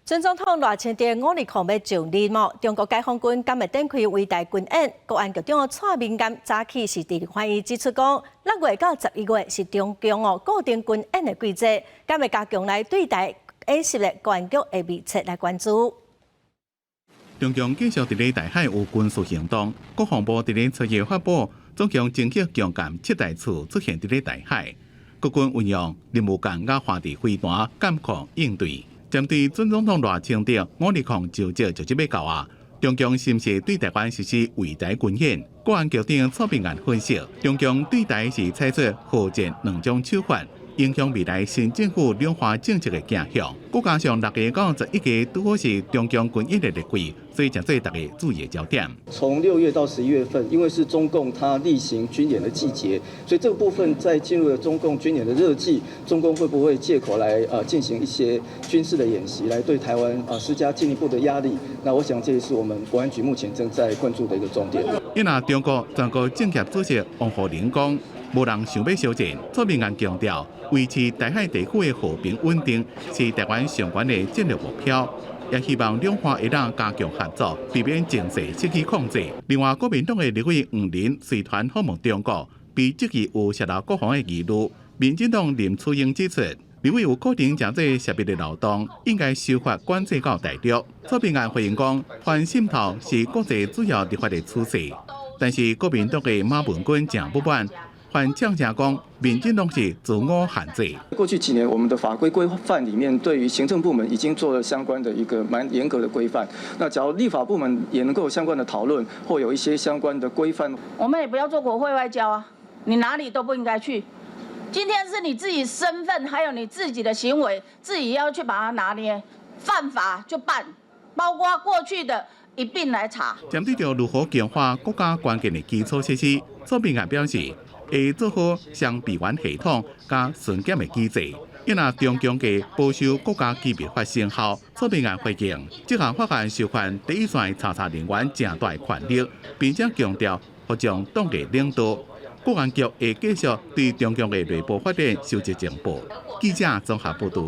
前总统赖清德5日控要上任幕，中国解放军今日展开伟大军演。国安局长蔡明监早起是伫会议指出讲，6月到11月是中共固定军演的季节，今日加强来对待演习的国安局会密切来关注。中共继续伫咧台海有军事行动，国防部伫咧7月发布，总共征集强舰7台次出现伫咧台海，国军运用任务舰亚华地飞弹监控应对。针对前总统赖清德5日控就职就职要到啊，中共是毋是对台湾实施围台军演？国安局长蔡明安分析，中共对台是采取火箭2种手法，影响未来新政府两岸政策的走向。再加上6月到11月拄好是中共军演的日季，所以诚做大家注意的焦点。从6月到11月份，因为是中共它例行军演的季节，所以这个部分在进入了中共军演的热季，中共会不会借口来进行一些军事的演习，来对台湾施加进一步的压力？那我想这也是我们国安局目前正在关注的一个重点。因那中国全国政协主席王沪宁讲，无人想要烧战。蔡明安强调，维持台海地区的和平稳定是台湾上悬的战略目标。也希望两岸会当加强合作，避免情势失去控制。另外，国民党的立委黄仁随团访问中国，被质疑有泄露国防的疑虑。民进党林楚英指出，立委有可能将这涉密的漏洞，应该修法管制到大陆。蔡明安回应讲，反渗透是国际主要立法的趋势，但是国民党的马文君正不满。反呛讲，民进党是自我限制。过去几年，我们的法规规范里面，对于行政部门已经做了相关的一个蛮严格的规范。那假如立法部门也能够有相关的讨论，或有一些相关的规范，我们也不要做国会外交啊，你哪里都不应该去。今天是你自己身份，还有你自己的行为，自己要去把它拿捏，犯法就办，包括过去的一并来查。针对着如何强化国家关键的基础设施，蔡明安表示，会做好双闭环系统加巡检的机制。因那中共嘅保守国家机密法生效，蔡明安回应，这项法案授权第一线查查人员正大权力，并且强调或将党嘅领导。国安局会继续对中共嘅内部发展收集情报。记者综合报道。